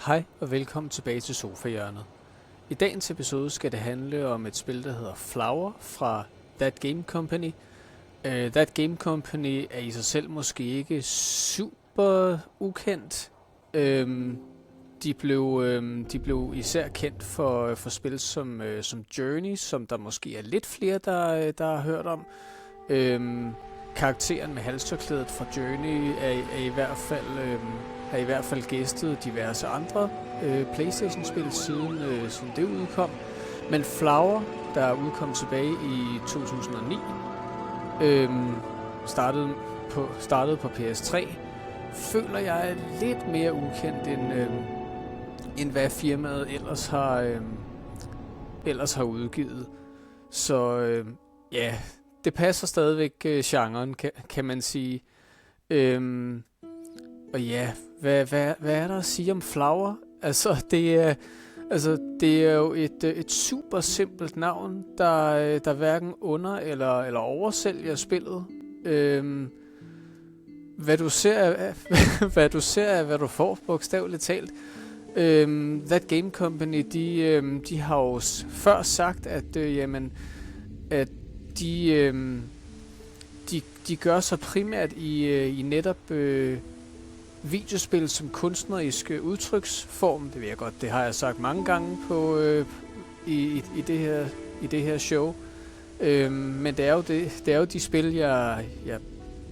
Hej og velkommen tilbage til Sofahjørnet. I dagens episode skal det handle om et spil, der hedder Flower fra That Game Company. That Game Company er i sig selv måske ikke super ukendt. De blev især kendt for spil som Journey, som der måske er lidt flere, der har hørt om. Karakteren med halstørklædet fra Journey er i hvert fald gæstet diverse andre PlayStation-spil siden det udkom. Men Flower, der er udkommet tilbage i 2009, startede på PS3, føler jeg er lidt mere ukendt end hvad firmaet ellers har udgivet. Så ja, det passer stadigvæk genren, kan man sige. Og ja, hvad er der at sige om Flower? Det er jo et super simpelt navn, der hverken under- eller oversælger spillet. Hvad du ser er, hvad du får, bogstaveligt talt. That Game Company, de har jo før sagt, at de gør sig primært i netop videospil som kunstnerisk udtryksform. Det ved jeg godt, det har jeg sagt mange gange i det her show. Men det er jo de spil, jeg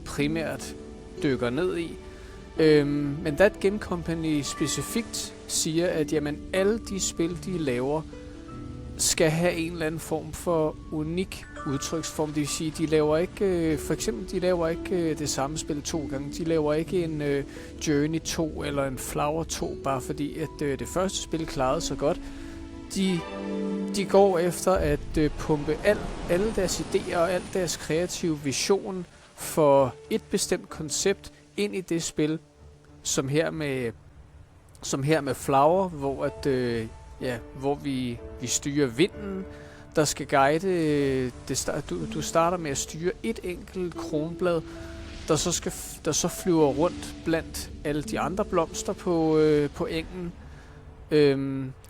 primært dykker ned i. Men That Game Company specifikt siger, at alle de spil, de laver, skal have en eller anden form for unik udtryksform. Det vil sige, de laver ikke det samme spil 2 gange. De laver ikke en Journey 2 eller en Flower 2, bare fordi at det første spil klarede så godt. De går efter at pumpe alle deres idéer og al deres kreative vision for et bestemt koncept ind i det spil, som her med Flower, hvor vi styrer vinden, der skal guide. Du starter med at styre et enkelt kronblad, der så flyver rundt blandt alle de andre blomster på engen,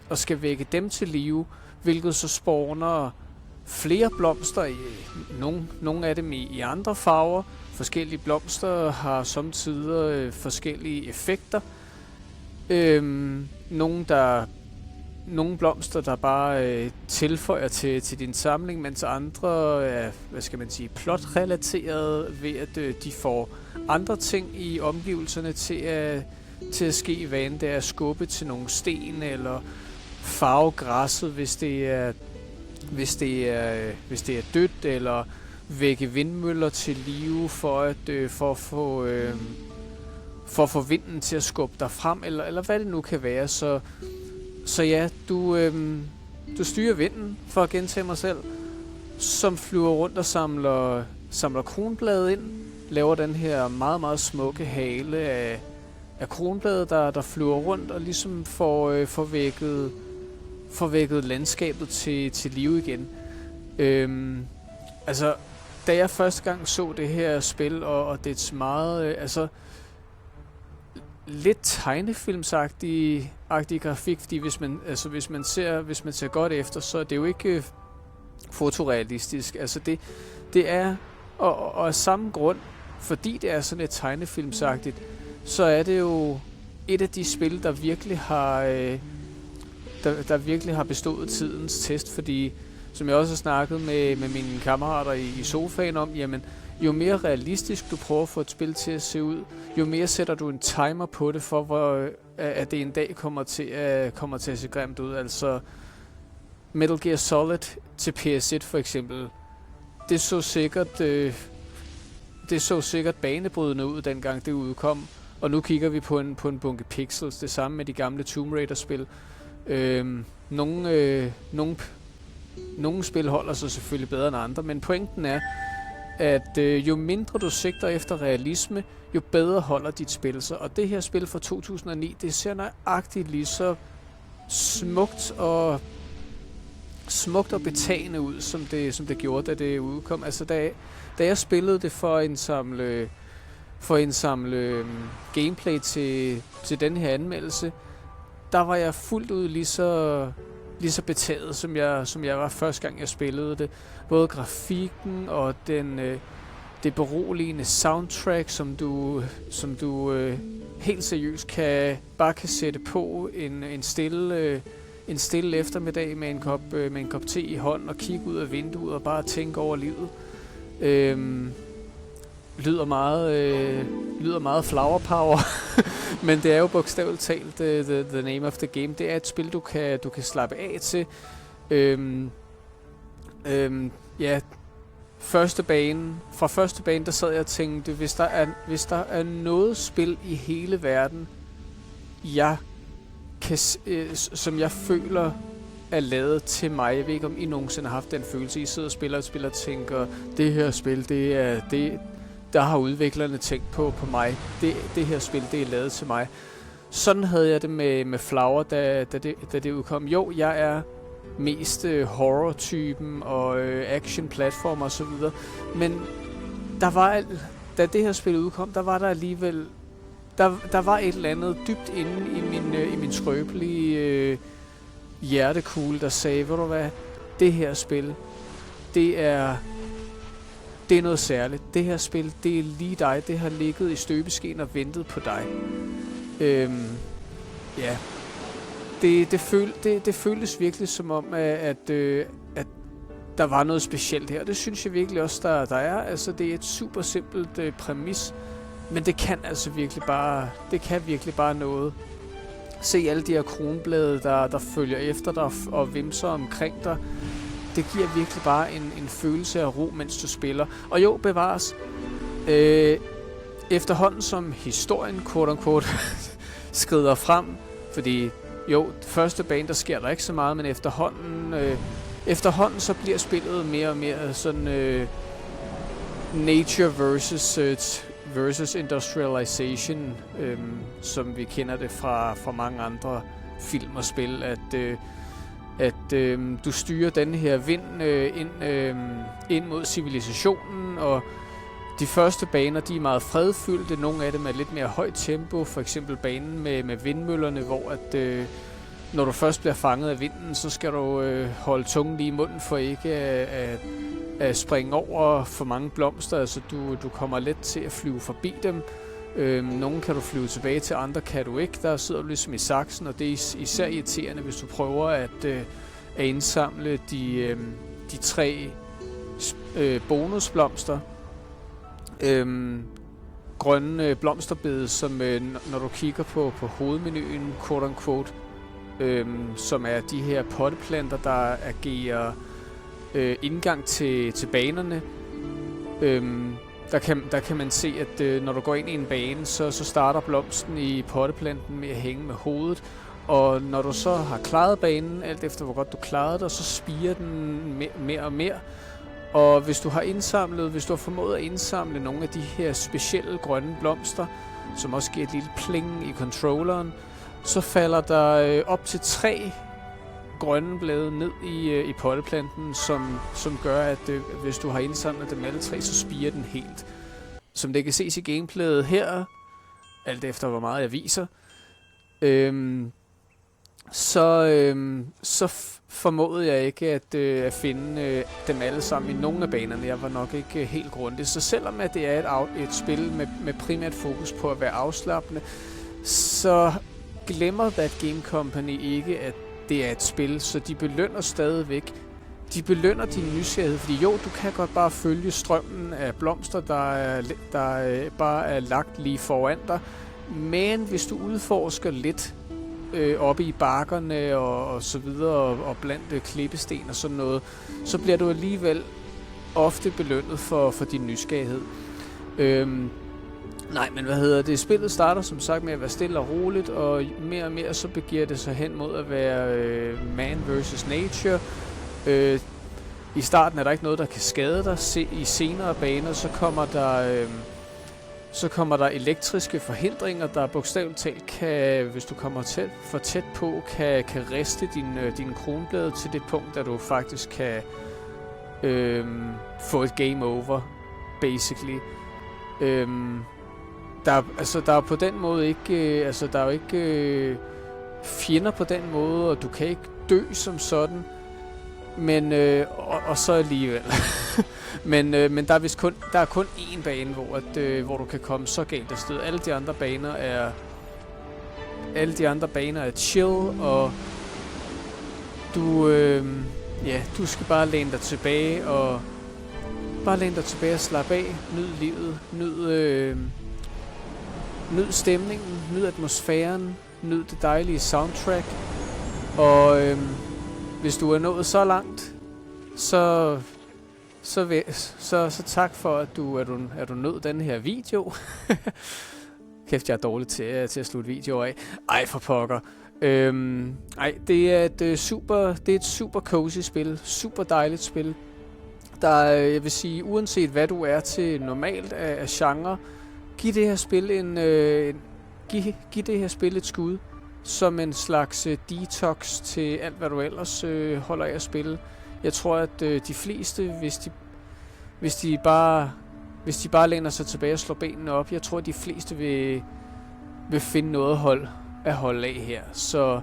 og skal vække dem til live, hvilket så spawner flere blomster, nogle af dem i andre farver. Forskellige blomster har samtidig forskellige effekter. Nogle blomster, der bare tilføjer til din samling, mens andre er, plot-relaterede ved, at de får andre ting i omgivelserne til at ske, hvad end det er at skubbe til nogle sten, eller farve græsset, hvis det er dødt, eller vække vindmøller til live for at få vinden til at skubbe dig frem, eller hvad det nu kan være. Så ja, du styrer vinden, for at gentage mig selv, som flyver rundt og samler kronblade ind, laver den her meget, meget smukke hale af kronblade, der flyver rundt og ligesom får vækket landskabet til live igen. Da jeg første gang så det her spil, og det er meget, lidt tegnefilmsagtig grafik, fordi hvis man ser godt efter, så er det jo ikke fotorealistisk. Det er, og af samme grund, fordi det er sådan lidt tegnefilmsagtigt, så er det jo et af de spil, der virkelig har bestået tidens test, fordi som jeg også har snakket med mine kammerater i sofaen om, jo mere realistisk du prøver at få et spil til at se ud, jo mere sætter du en timer på det for, at det en dag kommer til at se grimt ud. Altså Metal Gear Solid til PS1 for eksempel, det så sikkert banebrydende ud, dengang det udkom, og nu kigger vi på en bunke pixels. Det samme med de gamle Tomb Raider-spil. Nogle spil holder sig selvfølgelig bedre end andre, men pointen er, at jo mindre du sigter efter realisme, jo bedre holder dit spil sig. Og det her spil fra 2009, det ser nøjagtigt lige så smukt og betagende ud, som det gjorde, da det udkom. Altså, da jeg spillede det for at indsamle gameplay til den her anmeldelse, der var jeg fuldt ud lige så betaget, som jeg var første gang, jeg spillede det. Både grafikken og det beroligende soundtrack, som du helt seriøst bare kan sætte på en stille eftermiddag med en kop te i hånden og kigge ud af vinduet og bare tænke over livet. Lyder meget flower power, men det er jo bogstaveligt talt the name of the game. Det er et spil, du kan slappe af til. Ja, fra første bane, der sad jeg og tænkte, hvis der er noget spil i hele verden, som jeg føler er lavet til mig. Jeg ved ikke, om I nogensinde har haft den følelse. I sidder og spiller og tænker, det her spil, der har udviklerne tænkt på mig. Det her spil, det er lavet til mig. Sådan havde jeg det med Flower, da det udkom. Jo, jeg er mest horror-typen og action-platform og så videre. Men da det her spil udkom, der var der alligevel der var et eller andet dybt inde i min skrøbelige hjertekugle, der sagde, ved du hvad, det her spil, det er noget særligt. Det her spil, det er lige dig. Det har ligget i støbeskeen og ventet på dig. Ja. Det føltes virkelig som om, at der var noget specielt her. Det synes jeg virkelig også, der er. Altså, det er et super simpelt præmis, men det kan altså virkelig bare noget. Se alle de her kronblade, der følger efter dig og vimser omkring dig. Det giver virkelig bare en følelse af ro, mens du spiller. Og jo, bevares. Efterhånden som historien, quote unquote, skrider frem, fordi jo, første bane, der sker der ikke så meget, men efterhånden så bliver spillet mere og mere sådan nature versus industrialization, som vi kender det fra mange andre film og spil, at du styrer den her vind ind mod civilisationen, og de første baner, de er meget fredfyldte. Nogle af dem er lidt mere højt tempo, for eksempel banen med vindmøllerne, hvor at når du først bliver fanget af vinden, så skal du holde tungen lige i munden for ikke at springe over for mange blomster. Altså du kommer let til at flyve forbi dem. Nogle kan du flyve tilbage til, andre kan du ikke. Der sidder du ligesom i saksen, og det er især irriterende, hvis du prøver at indsamle de 3 bonusblomster. Grønne blomsterbede, som når du kigger på hovedmenuen, quote unquote, som er de her potteplanter, der agerer indgang til banerne. Der kan man se, at når du går ind i en bane, så starter blomsten i potteplanten med at hænge med hovedet, og når du så har klaret banen, alt efter hvor godt du klarede dig, så spirer den mere og mere. Og hvis du har formået at indsamle nogle af de her specielle grønne blomster, som også giver et lille pling i controlleren, så falder der op til 3 grønne blade ned i potteplanten, som gør, at hvis du har indsamlet dem alle 3, så spirer den helt. Som det kan ses i gameplayet her, alt efter hvor meget jeg viser, så formåede jeg ikke at finde dem alle sammen i nogle af banerne. Jeg var nok ikke helt grundig. Så selvom at det er et spil med primært fokus på at være afslappende, så glemmer That Game Company ikke, at det er et spil, så de belønner stadigvæk. De belønner din nysgerrighed, fordi jo, du kan godt bare følge strømmen af blomster, der bare er lagt lige foran dig. Men hvis du udforsker lidt oppe i bakkerne og så videre, og blandt klippesten og sådan noget, så bliver du alligevel ofte belønnet for din nysgerrighed. Nej, men spillet starter som sagt med at være stille og roligt, og mere så begiver det sig hen mod at være man versus nature. I starten er der ikke noget, der kan skade dig. I senere baner, så kommer der elektriske forhindringer, der bogstaveligt talt kan, hvis du kommer for tæt på, kan riste dine kronblade til det punkt, at du faktisk kan få et game over, basically. Der er på den måde ikke, der er jo ikke fjender på den måde, og du kan ikke dø som sådan. Men, og så alligevel. men der er vist kun én bane, hvor du kan komme så galt afsted. Alle de andre baner er chill, og du skal bare læne dig tilbage og slappe af, nyd livet, nyd stemningen, nyd atmosfæren, nyd det dejlige soundtrack. Og hvis du er nået så langt, så tak for, at du nød den her video. Kæft, jeg er dårlig til at slutte videoer af. Ej, for pokker. Det er et super cozy spil. Super dejligt spil. Jeg vil sige, uanset hvad du er til normalt af genre, giv det her spil et skud. Som en slags detox til alt, hvad du ellers holder af at spille. Jeg tror, at de fleste, hvis de bare læner sig tilbage og slår benene op, jeg tror, at de fleste vil finde noget at holde af her. Så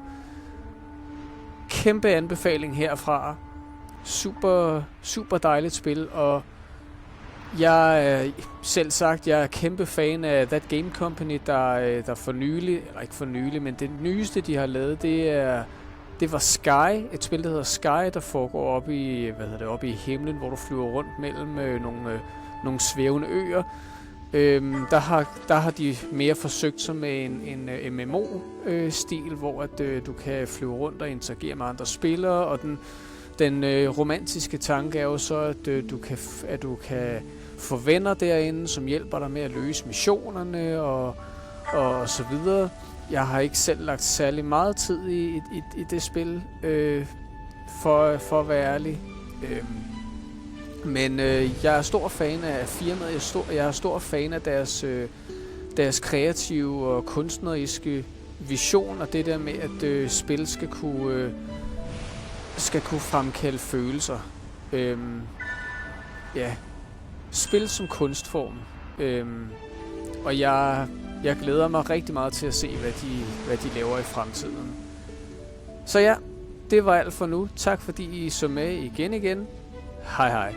kæmpe anbefaling herfra. Super, super dejligt spil, og jeg er kæmpe fan af That Game Company, der for nylig, eller ikke for nylig, men det nyeste, de har lavet, det var Sky, et spil, der hedder Sky, der foregår oppe i himlen, hvor du flyver rundt mellem nogle svævende øer. Der har de mere forsøgt sig med en MMO-stil, hvor at du kan flyve rundt og interagere med andre spillere, og den romantiske tanke er jo så, at du kan få venner derinde, som hjælper dig med at løse missionerne og så videre. Jeg har ikke selv lagt særlig meget tid i det spil, for at være ærlig. Men jeg er stor fan af firmaet. Jeg er stor fan af deres kreative og kunstneriske vision, og det der med, at spil skal kunne fremkalde følelser. Spil som kunstform. Og jeg glæder mig rigtig meget til at se, hvad de laver i fremtiden. Så ja, det var alt for nu. Tak fordi I så med igen. Hej hej.